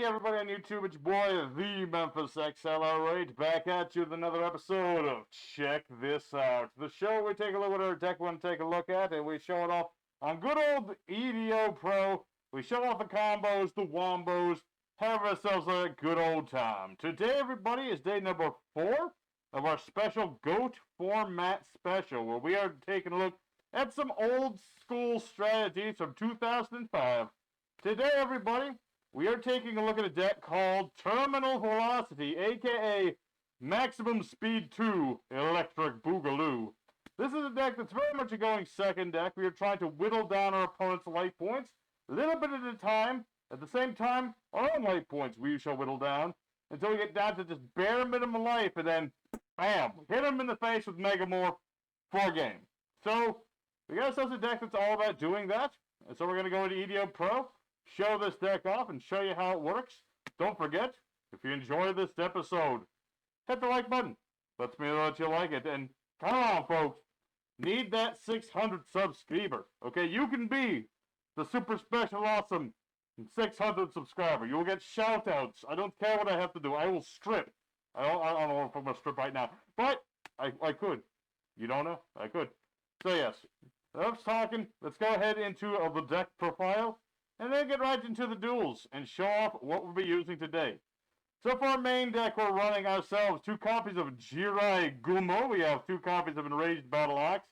Hey everybody on YouTube, it's your boy, the Memphis XLR8, back at you with another episode of Check This Out. The show we take a look at our deck we want to take a look at, and we show it off on good old EDOPro. We show off the combos, the wombos, have ourselves a good old time. Today, everybody, is day number 4 of our special GOAT Format special, where we are taking a look at some old school strategies from 2005. Today, everybody, we are taking a look at a deck called Terminal Velocity, aka Maximum Speed 2 Electric Boogaloo. This is a deck that's very much a going second deck. We are trying to whittle down our opponent's life points, a little bit at a time. At the same time, our own life points we shall whittle down until we get down to just bare minimum life, and then, bam, hit him in the face with Megamorph for a game. So, we got ourselves a deck that's all about doing that. And so we're going to go into EDOPro, show this deck off, and show you how it works. Don't forget, if you enjoy this episode, hit the like button. Lets me know that you like it. And come on, folks. Need that 600 subscriber. Okay, you can be the super special awesome 600 subscriber. You'll get shout-outs. I don't care what I have to do. I will strip. I don't know if I'm going to strip right now. But I could. You don't know? I could. So yes, enough talking. Let's go ahead into the deck profile. And then get right into the duels and show off what we'll be using today. So for our main deck, we're running ourselves 2 copies of Jirai Goomba. We have 2 copies of Enraged Ox.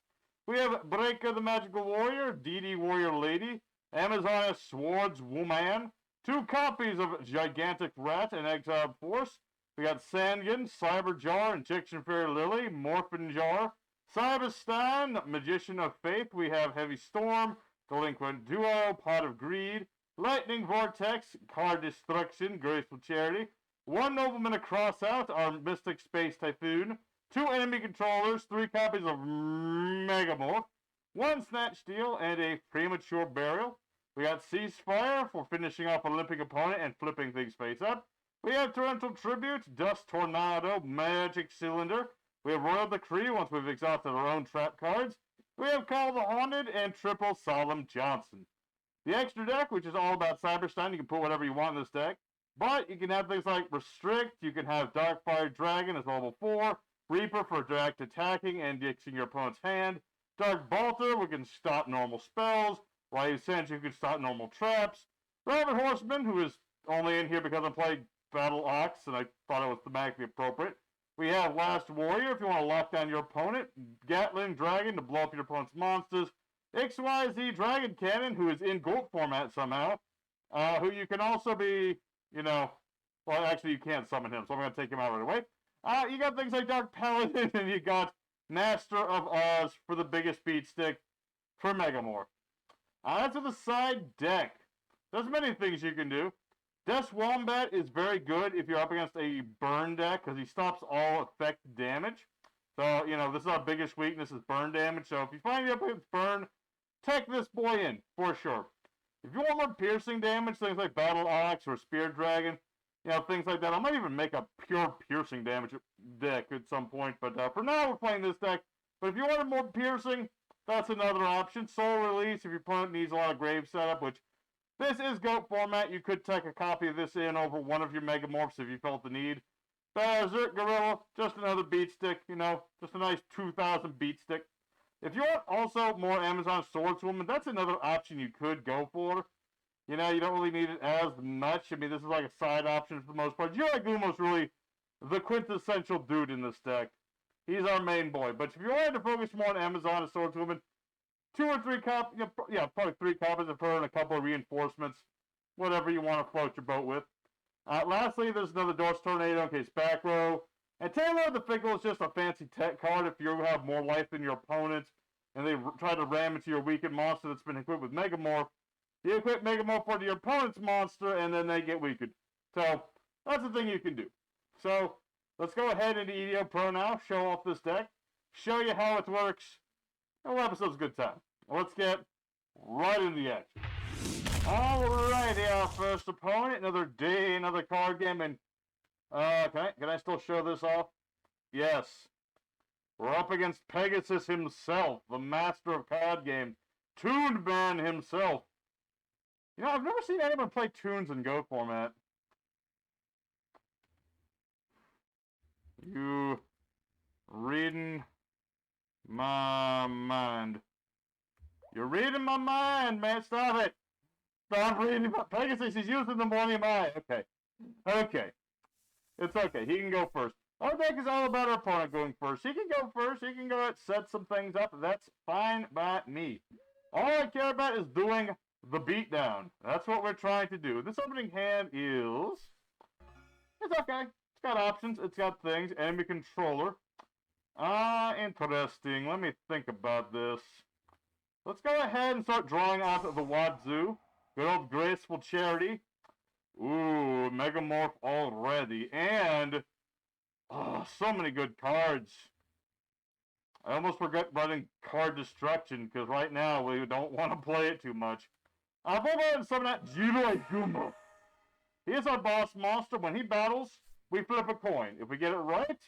We have Breaka the Magical Warrior, DD Warrior Lady, Amazoness Swords Woman, 2 copies of Gigantic Rat and Exile Force. We got Sangan, Cyber Jar, Injection Fairy Lily, Morphin Jar, Cyberstein, Magician of Faith. We have Heavy Storm, Delinquent Duo, Pot of Greed, Lightning Vortex, Card Destruction, Graceful Charity, 1 Nobleman across out, our Mystic Space Typhoon, 2 enemy controllers, 3 copies of Megamorph, 1 Snatch Steal, and a Premature Burial. We got Ceasefire for finishing off a limping opponent and flipping things face up. We have Torrential Tribute, Dust Tornado, Magic Cylinder. We have Royal Decree once we've exhausted our own trap cards. We have Call the Haunted and Triple Solemn Johnson. The extra deck, which is all about Cyberstein, you can put whatever you want in this deck. But you can have things like Restrict, you can have Darkfire Dragon as level 4, Reaper for direct attacking and dixing your opponent's hand, Dark Bolter, we can stop normal spells, Ryu Senju, who can stop normal traps, Rabbit Horseman, who is only in here because I'm playing Battle Ox, and I thought it was thematically appropriate. We have Last Warrior if you want to lock down your opponent. Gatling Dragon to blow up your opponent's monsters. XYZ Dragon Cannon, who is in GOAT format somehow. Who you can also be, well, actually you can't summon him, so I'm going to take him out right away. You got things like Dark Paladin, and you got Master of Oz for the biggest beat stick for Megamorph. That's to the side deck. There's many things you can do. Des Wombat is very good if you're up against a burn deck, because he stops all effect damage. So, this is our biggest weakness is burn damage. So if you find you up against burn, take this boy in, for sure. If you want more piercing damage, things like Battle Ox or Spear Dragon, things like that. I might even make a pure piercing damage deck at some point. But for now, we're playing this deck. But if you wanted more piercing, that's another option. Soul Release if your opponent needs a lot of grave setup, which... This is GOAT format. You could take a copy of this in over one of your Megamorphs if you felt the need. Berserk Gorilla, just another beat stick, just a nice 2000 beat stick. If you want also more Amazon Swordswoman, that's another option you could go for. You don't really need it as much. I mean, this is like a side option for the most part. Jirai Goomba's really the quintessential dude in this deck. He's our main boy. But if you wanted to focus more on Amazon and Swordswoman, 2 or 3 copies, probably 3 copies of her and a couple of reinforcements. Whatever you want to float your boat with. Lastly, there's another Dorse Tornado in case back row. And Taylor of the Fickle is just a fancy tech card if you have more life than your opponent and they try to ram into your weakened monster that's been equipped with Megamorph. You equip Megamorph onto your opponent's monster and then they get weakened. So, that's the thing you can do. So, let's go ahead into EDOPro now, show off this deck, show you how it works. The whole episode's a good time. Let's get right into the action. Alrighty, our first opponent. Another day, another card game. And, can I still show this off? Yes. We're up against Pegasus himself, the master of card games. Toon Man himself. I've never seen anyone play Toons in GOAT format. You reading my mind. You're reading my mind, man. Stop it. Stop reading my... Pegasus is using the Millennium Eye. Okay. Okay. It's okay. He can go first. Our deck is all about our opponent going first. He can go first. He can go ahead and set some things up. That's fine by me. All I care about is doing the beatdown. That's what we're trying to do. This opening hand is... It's okay. It's got options. It's got things. Enemy controller. Interesting. Let me think about this. Let's go ahead and start drawing out of the wazoo. Good old graceful charity. Ooh, Megamorph already. And, oh, so many good cards. I almost forgot running card destruction, because right now we don't want to play it too much. I'll go ahead and summon that Goomba. He is our boss monster. When he battles, we flip a coin. If we get it right,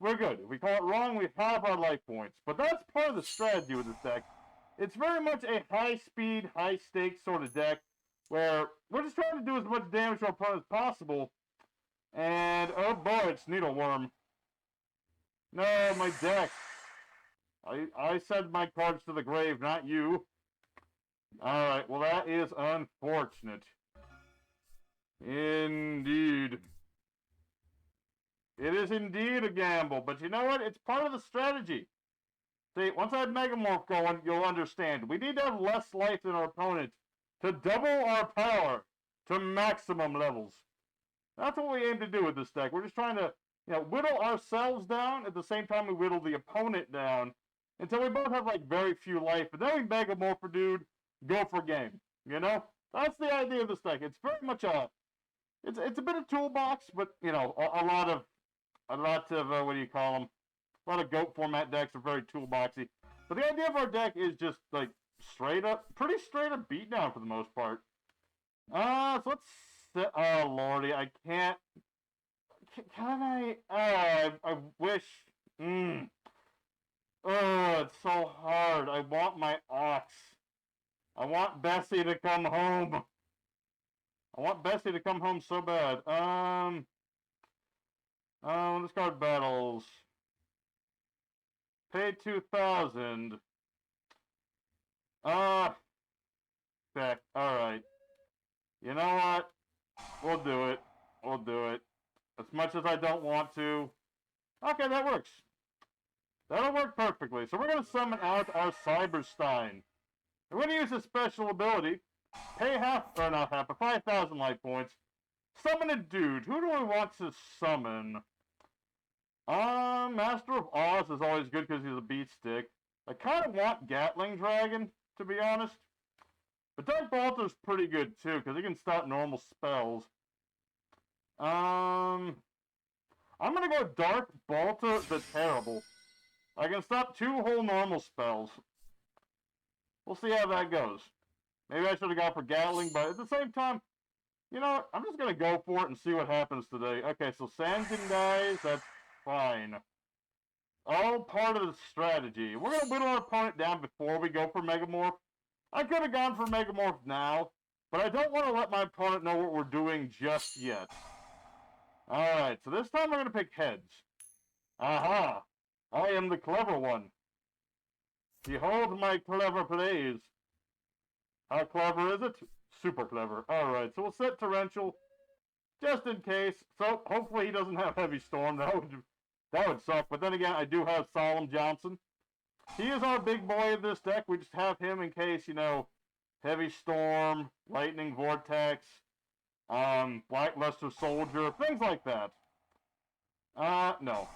we're good. If we call it wrong, we have our life points. But that's part of the strategy with this deck. It's very much a high-speed, high-stakes sort of deck, where we're just trying to do as much damage to our opponent as possible. And, oh boy, it's Needleworm. No, my deck. I send my cards to the grave, not you. Alright, well that is unfortunate. Indeed. It is indeed a gamble, but you know what? It's part of the strategy. See, once I have Megamorph going, you'll understand. We need to have less life than our opponent to double our power to maximum levels. That's what we aim to do with this deck. We're just trying to, whittle ourselves down at the same time we whittle the opponent down until we both have, like, very few life. And then we Megamorph a dude, go for game. You know? That's the idea of this deck. It's very much it's a bit of toolbox, but, a lot of, what do you call them? A lot of goat format decks are very toolboxy. But the idea of our deck is just, like, pretty straight up beatdown for the most part. So let's set, oh lordy, I can't, can I wish, oh, it's so hard. I want my ox. I want Bessie to come home. I want Bessie to come home so bad. Discard battles. Pay 2,000. Back. Alright. You know what? We'll do it. We'll do it. As much as I don't want to. Okay, that works. That'll work perfectly. So we're going to summon out our Cyberstein. We're going to use a special ability. Pay not half, but 5,000 life points. Summon a dude. Who do I want to summon? Master of Oz is always good because he's a beat stick. I kind of want Gatling Dragon, to be honest. But Dark Bolter's pretty good, too, because he can stop normal spells. I'm going to go Dark Bolter the Terrible. I can stop 2 whole normal spells. We'll see how that goes. Maybe I should have gone for Gatling, but at the same time, you know what? I'm just going to go for it and see what happens today. Okay, so Sanjin dies. That's fine. All part of the strategy. We're going to whittle our opponent down before we go for Megamorph. I could have gone for Megamorph now, but I don't want to let my opponent know what we're doing just yet. Alright, so this time we're going to pick heads. Aha! I am the clever one. Behold my clever plays. How clever is it? Super clever. Alright, so we'll set Torrential just in case. So hopefully he doesn't have Heavy Storm. That would suck. But then again, I do have Solemn Johnson. He is our big boy in this deck. We just have him in case, Heavy Storm, Lightning Vortex, Blackluster Soldier, things like that. No.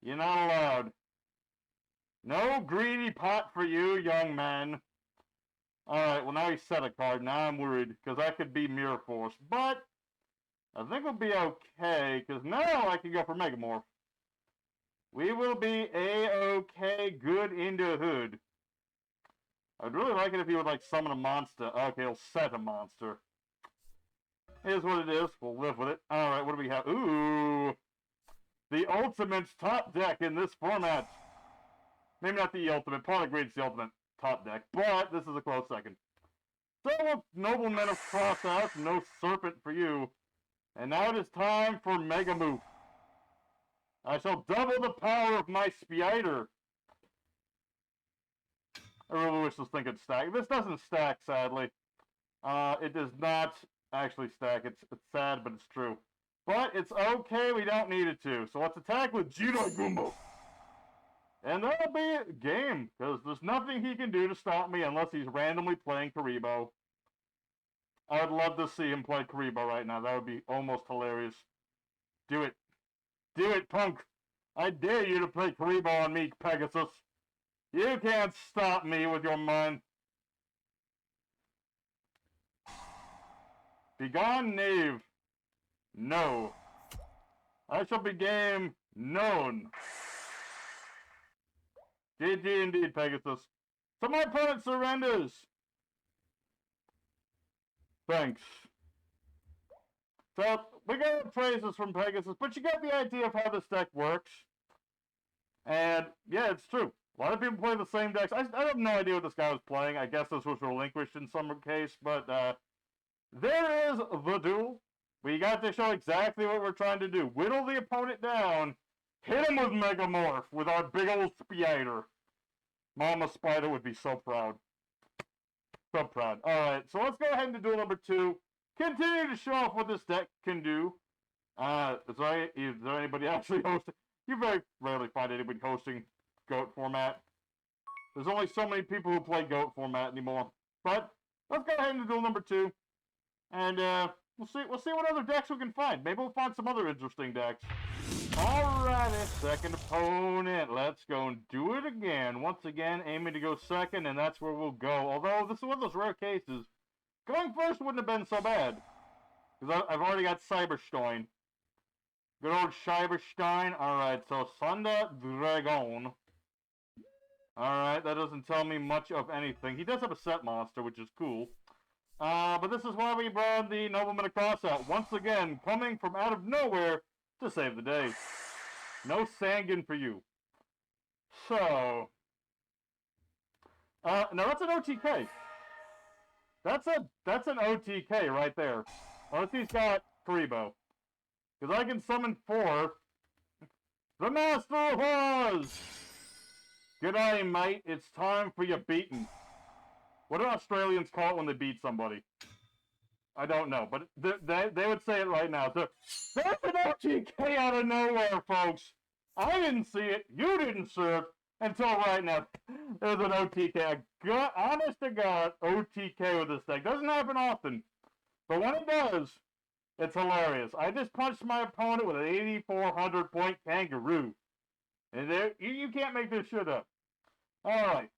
You're not allowed. No greedy pot for you, young man. Alright, well now he set a card. Now I'm worried, because that could be Mirror Force. But I think we'll be okay, because now I can go for Megamorph. We will be A-okay, good in the hood. I'd really like it if he would, summon a monster. Okay, he'll set a monster. Here's what it is. We'll live with it. Alright, what do we have? Ooh! The ultimate top deck in this format. Maybe not the ultimate. Product Grade's the ultimate top deck, but this is a close second. So, with Noblemen of Cross out, no Serpent for you. And now it is time for Megamorph. I shall double the power of my spider. I really wish this thing could stack. This doesn't stack, sadly. It does not actually stack. It's sad, but it's true. But it's okay, we don't need it to. So let's attack with Goomba. And that'll be a game, because there's nothing he can do to stop me unless he's randomly playing Karibo. I would love to see him play Karibo right now. That would be almost hilarious. Do it. Do it, punk. I dare you to play Karibo on me, Pegasus. You can't stop me with your mind. Begone, knave. No. I shall be game known. GG indeed, Pegasus. So my opponent surrenders. Thanks. So, we got praises from Pegasus, but you get the idea of how this deck works. And, yeah, it's true. A lot of people play the same decks. I have no idea what this guy was playing. I guess this was relinquished in some case, but, there is the duel. We got to show exactly what we're trying to do. Whittle the opponent down. Hit him with Megamorph with our big old spider. Mama Spider would be so proud. So proud. Alright, so let's go ahead and do duel number 2. Continue to show off what this deck can do. Is there anybody actually hosting? You very rarely find anybody hosting GOAT format. There's only so many people who play GOAT format anymore. But let's go ahead and do duel number 2. And we'll see what other decks we can find. Maybe we'll find some other interesting decks. Alrighty, second opponent. Let's go and do it again. Once again, aiming to go second, and that's where we'll go. Although, this is one of those rare cases. Going first wouldn't have been so bad. Because I've already got Cyberstein. Good old Cyberstein. Alright, so Sunda Dragon. Alright, that doesn't tell me much of anything. He does have a set monster, which is cool. But this is why we brought the Nobleman across out. Once again, coming from out of nowhere to save the day. No Sanguine for you. So, now that's an OTK. That's an OTK right there. Unless he's got Karibo. Because I can summon 4. The Master of Oz! G'day, mate. It's time for your beating. What do Australians call it when they beat somebody? I don't know, but they would say it right now. So, there's an OTK out of nowhere, folks. I didn't see it. You didn't see it until right now. There's an OTK. Honest to God, OTK with this deck. Doesn't happen often. But when it does, it's hilarious. I just punched my opponent with an 8,400 point kangaroo. And there, you can't make this shit up. Alright.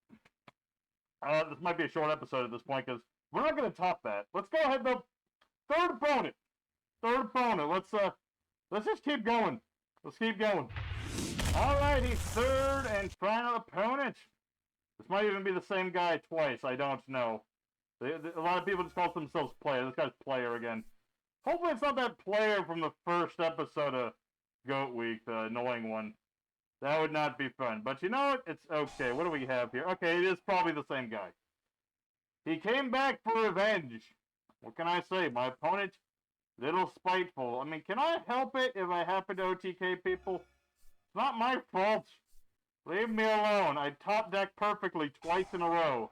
This might be a short episode at this point, because we're not going to top that. Let's go ahead, though. Third opponent. Let's just keep going. Let's keep going. Alrighty, third and final opponent. This might even be the same guy twice. I don't know. A lot of people just call themselves Player. This guy's Player again. Hopefully it's not that Player from the first episode of Goat Week, the annoying one. That would not be fun. But you know what? It's okay. What do we have here? Okay, it is probably the same guy. He came back for revenge. What can I say? My opponent, little spiteful. I mean, can I help it if I happen to OTK people? It's not my fault. Leave me alone. I top deck perfectly twice in a row.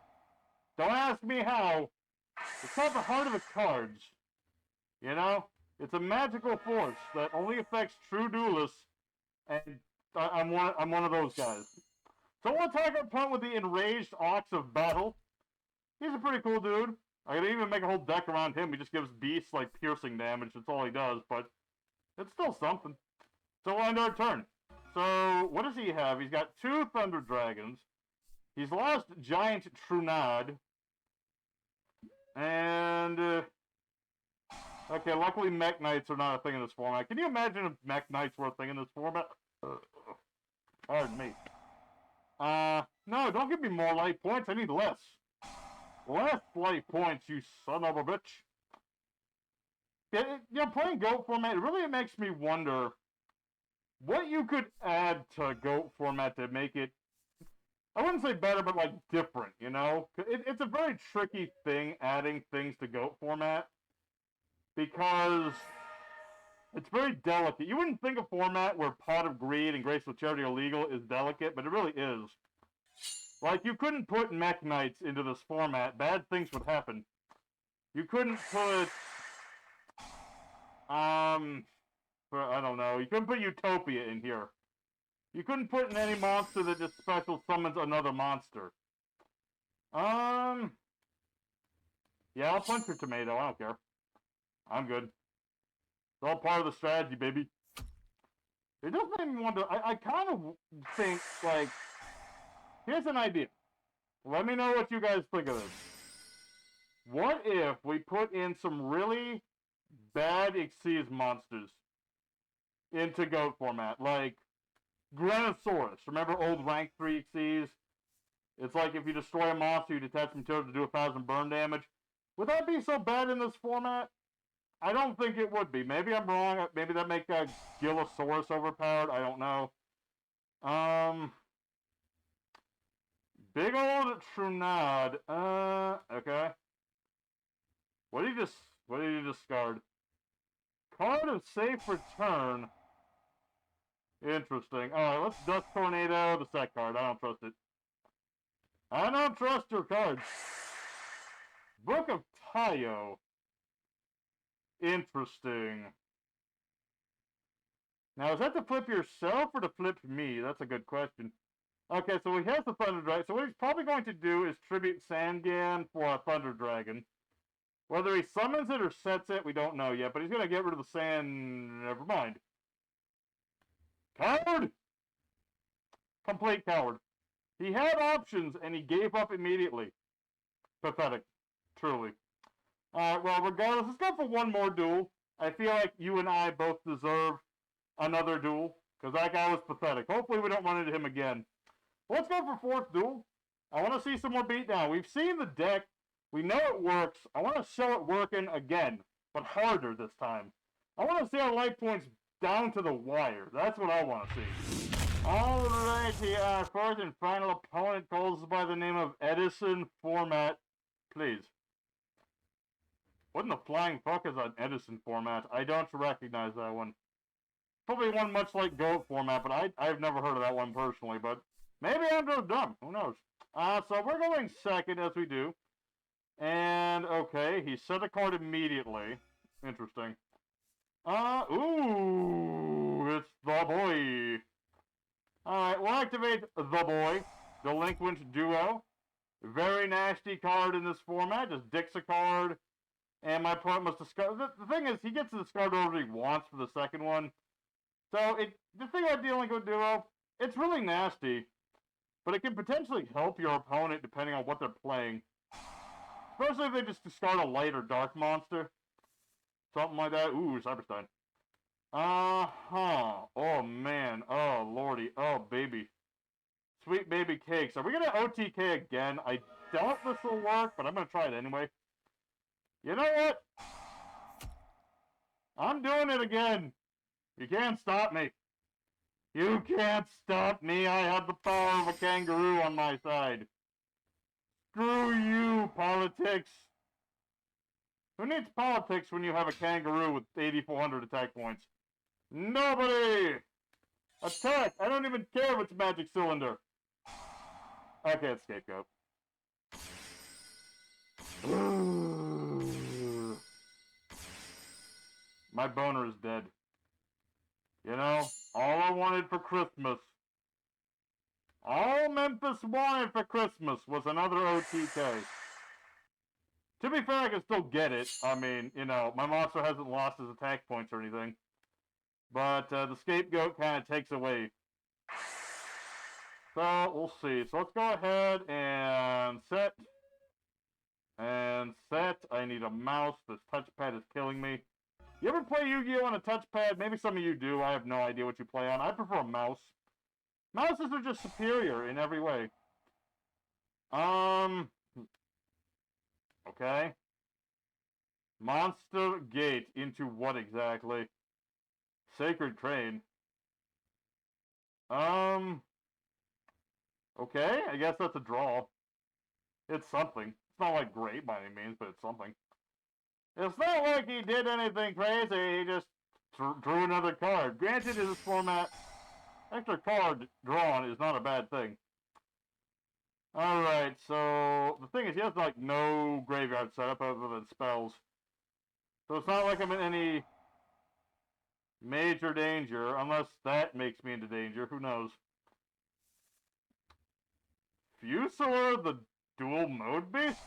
Don't ask me how. It's not the heart of the cards. You know? It's a magical force that only affects true duelists, and I'm one of those guys. So we'll attack our opponent with the Enraged Ox of Battle. He's a pretty cool dude. I could even make a whole deck around him. He just gives beasts like piercing damage. That's all he does, but it's still something. So we'll end our turn. So what does he have? He's got 2 Thunder Dragons. He's lost Giant Trunade. And okay, luckily Mech Knights are not a thing in this format. Can you imagine if Mech Knights were a thing in this format? Pardon me. No, don't give me more life points. I need less. Less life points, you son of a bitch. You know, playing GOAT format, it really makes me wonder what you could add to GOAT format to make it, I wouldn't say better, but like different, you know? It's a very tricky thing, adding things to GOAT format. Because, It's very delicate. You wouldn't think a format where Pot of Greed and Graceful Charity are legal is delicate, but it really is. Like, you couldn't put Mech Knights into this format. Bad things would happen. You couldn't put... I don't know. You couldn't put Utopia in here. You couldn't put in any monster that just special summons another monster. Yeah, I'll punch your tomato. I don't care. I'm good. It's all part of the strategy, baby. It does make me wonder. I kind of think, like, here's an idea. Let me know what you guys think of this. What if we put in some really bad Xyz monsters into GOAT format? Like, Granosaurus. Remember old rank 3 Xyz? It's like if you destroy a monster, you detach material to do 1,000 burn damage. Would that be so bad in this format? I don't think it would be. Maybe I'm wrong. Maybe that make Gillosaurus overpowered. I don't know. Big old Trunad. Okay. What did you discard? Card of Safe Return. Interesting. Alright, let's Dust Tornado, the set card. I don't trust it. I don't trust your cards. Book of Tayo. Interesting. Now, is that to flip yourself or to flip me? That's a good question. Okay, so he has the Thunder Dragon. So what he's probably going to do is tribute Sangan for a Thunder Dragon. Whether he summons it or sets it, we don't know yet. But he's going to get rid of the sand. Never mind. Coward! Complete coward. He had options, and he gave up immediately. Pathetic. Truly. Alright, well, regardless, let's go for one more duel. I feel like you and I both deserve another duel, because that guy was pathetic. Hopefully we don't run into him again. Let's go for fourth duel. I want to see some more beatdown. We've seen the deck. We know it works. I want to show it working again, but harder this time. I want to see our life points down to the wire. That's what I want to see. Alrighty, our fourth and final opponent calls by the name of Edison Format. Please. What in the flying fuck is an Edison Format? I don't recognize that one. Probably one much like GOAT format, but I've never heard of that one personally, but maybe I'm just dumb. Who knows? So we're going second as we do. And, okay, he set a card immediately. Interesting. Ooh, it's the boy. Alright, we'll activate the boy. Delinquent Duo. Very nasty card in this format. Just dicks a card. And my opponent must discard. The thing is, he gets to discard whatever he wants for the second one. So, the thing about Delinquent Duo, it's really nasty. But it can potentially help your opponent depending on what they're playing. Especially if they just discard a light or dark monster. Something like that. Ooh, Cyberstein. Oh, man. Oh, lordy. Oh, baby. Sweet baby cakes. Are we going to OTK again? I doubt this will work, but I'm going to try it anyway. You know what? I'm doing it again. You can't stop me. You can't stop me. I have the power of a kangaroo on my side. Screw you, politics. Who needs politics when you have a kangaroo with 8,400 attack points? Nobody! Attack! I don't even care if it's Magic Cylinder. Okay, it's Scapegoat. My boner is dead. You know, all I wanted for Christmas, all Memphis wanted for Christmas was another OTK. To be fair, I can still get it. I mean, you know, my monster hasn't lost his attack points or anything. But the Scapegoat kind of takes away. So, we'll see. So let's go ahead and set. And set. I need a mouse. This touchpad is killing me. You ever play Yu-Gi-Oh! On a touchpad? Maybe some of you do. I have no idea what you play on. I prefer a mouse. Mouses are just superior in every way. Okay. Monster Gate into what exactly? Sacred Crane. Okay, I guess that's a draw. It's something. It's not like great by any means, but it's something. It's not like he did anything crazy. He just drew another card. Granted, in this format, extra card drawn is not a bad thing. Alright, so the thing is, he has like no graveyard setup other than spells. So it's not like I'm in any major danger, unless that makes me into danger. Who knows? Fusor, the dual mode beast?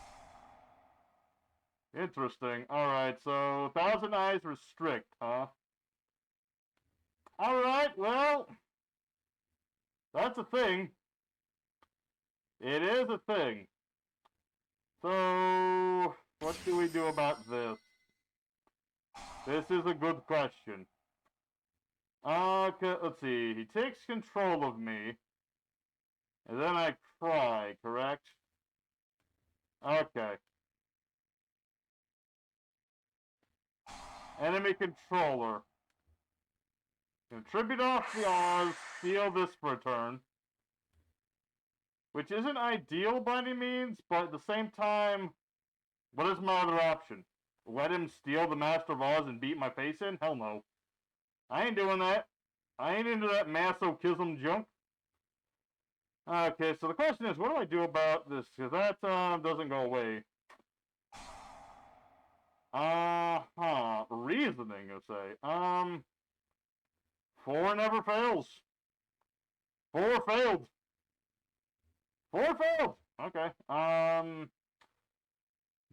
Interesting. Alright, so 1,000 Eyes restrict, huh? Alright, well, that's a thing. It is a thing. So, what do we do about this? This is a good question. Okay, let's see. He takes control of me. And then I cry, correct? Okay. Enemy controller. Contribute off the Oz, steal this for a turn. Which isn't ideal by any means, but at the same time, what is my other option? Let him steal the Master of Oz and beat my face in? Hell no. I ain't doing that. I ain't into that masochism junk. Okay, so the question is, what do I do about this? Because that doesn't go away. Reasoning, I say. 4 never fails. 4 failed. 4 failed. Okay.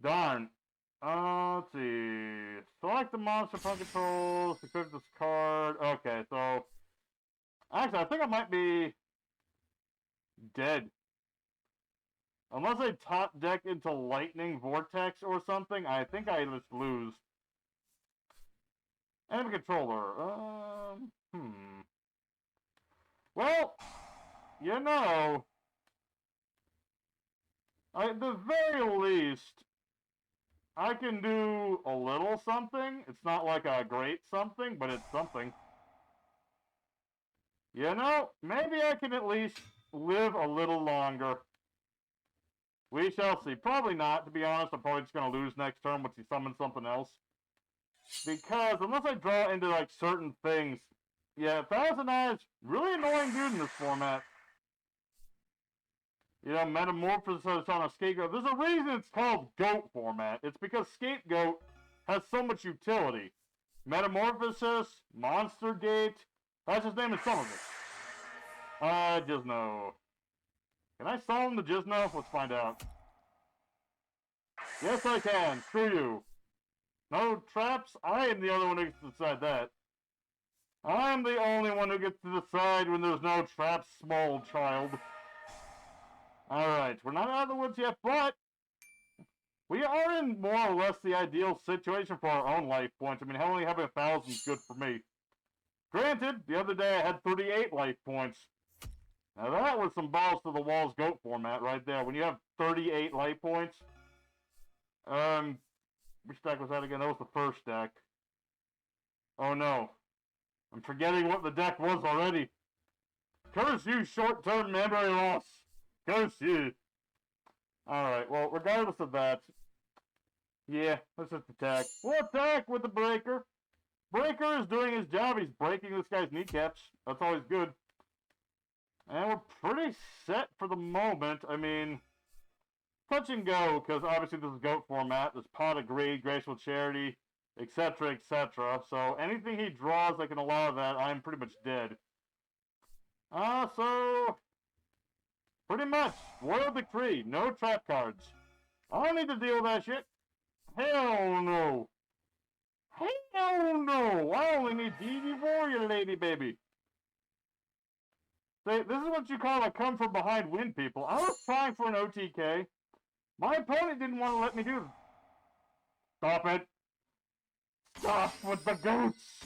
Darn. Let's see. Select the monster from controls. Equip this card. Okay, so actually, I think I might be dead. Unless I top deck into Lightning Vortex or something, I think I just lose. Enemy controller. Well, you know, at the very least, I can do a little something. It's not like a great something, but it's something. You know, maybe I can at least live a little longer. We shall see. Probably not, to be honest. I'm probably just going to lose next turn once he summons something else. Because unless I draw into, like, certain things. Yeah, 1,000 Eyes, really annoying dude in this format. You know, Metamorphosis on a Scapegoat. There's a reason it's called Goat format. It's because Scapegoat has so much utility. Metamorphosis, Monster Gate. That's just naming some of it. Gizno. Can I summon the Gizno? Let's find out. Yes, I can. Screw you. No traps? I am the only one who gets to decide that. I am the only one who gets to decide when there's no traps, small child. Alright, we're not out of the woods yet, but we are in more or less the ideal situation for our own life points. I mean, only having 1,000 is good for me. Granted, the other day I had 38 life points. Now that was some balls to the walls goat format right there. When you have 38 life points. Which deck was that again? That was the first deck. Oh no. I'm forgetting what the deck was already. Curse you, short-term memory loss. Curse you. Alright, well, regardless of that. Yeah, let's just attack. We'll attack with the Breaker. Breaker is doing his job. He's breaking this guy's kneecaps. That's always good. And we're pretty set for the moment. I mean, touch and go, because obviously this is GOAT format. There's Pot of Greed, Graceful Charity, etc., etc. So anything he draws that can allow that, I'm pretty much dead. So pretty much, Royal Decree, no trap cards. I don't need to deal with that shit. Hell no. Hell no. I only need DD Warrior, lady baby. See, this is what you call a come from behind win, people. I was trying for an OTK. My opponent didn't want to let me do it. Stop it. Stop with the goats.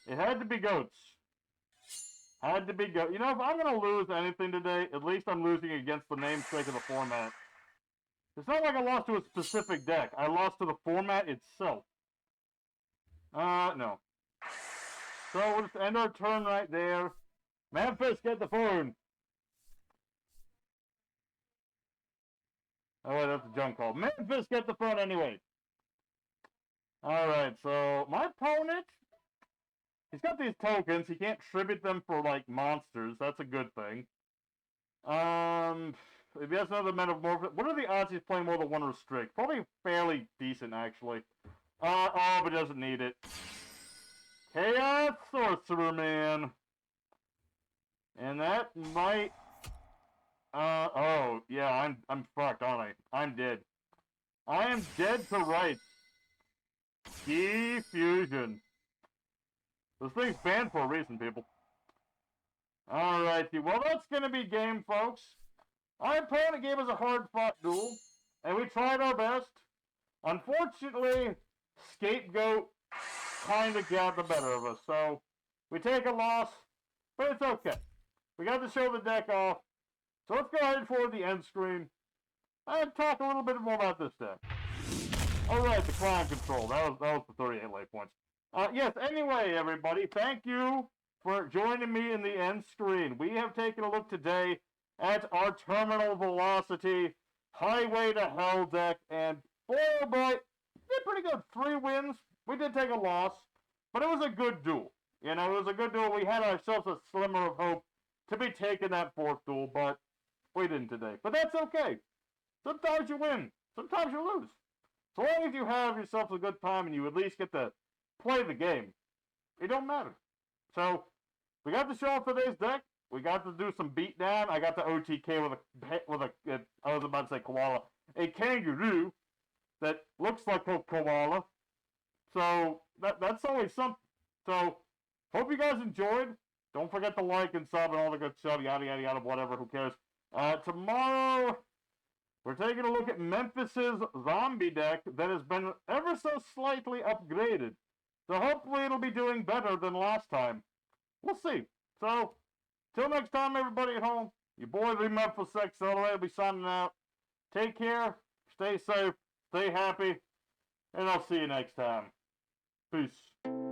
It had to be goats. Had to be goats. You know, if I'm going to lose anything today, at least I'm losing against the namesake of the format. It's not like I lost to a specific deck. I lost to the format itself. No. So we'll just end our turn right there. Memphis, get the phone. Oh, wait, that's a junk call. Memphis, get the phone anyway. Alright, so my opponent, he's got these tokens. He can't tribute them for, like, monsters. That's a good thing. If he has another Megamorph, what are the odds he's playing more than one Restrict? Probably fairly decent, actually. Oh, but doesn't need it. Chaos Sorcerer, man. And that might... oh, yeah, I'm fucked, aren't I? I'm dead. I am dead to rights. Key Fusion. This thing's banned for a reason, people. Alrighty, well, that's gonna be game, folks. Our opponent gave us a hard-fought duel, and we tried our best. Unfortunately, Scapegoat kind of got the better of us, so we take a loss, but it's okay. We got to show the deck off, so let's go ahead for the end screen and talk a little bit more about this deck. Alright, the Clown Control. That was the 38 life points. Yes, anyway, everybody, thank you for joining me in the end screen. We have taken a look today at our Terminal Velocity Highway to Hell deck, and boy oh boy, did pretty good. 3 wins. We did take a loss, but it was a good duel. You know, it was a good duel. We had ourselves a slimmer of hope to be taking that 4th duel, but we didn't today. But that's okay. Sometimes you win. Sometimes you lose. So long as you have yourself a good time and you at least get to play the game, it don't matter. So, we got to show off today's deck. We got to do some beatdown. I got the OTK with a I was about to say koala, a kangaroo that looks like a koala. So that's always something. So hope you guys enjoyed. Don't forget to like and sub and all the good stuff. Yada yada yada. Whatever. Who cares? Tomorrow we're taking a look at Memphis's zombie deck that has been ever so slightly upgraded. So hopefully it'll be doing better than last time. We'll see. So. Till next time, everybody at home, your boy, the Memphis Accelerator, will be signing out. Take care, stay safe, stay happy, and I'll see you next time. Peace.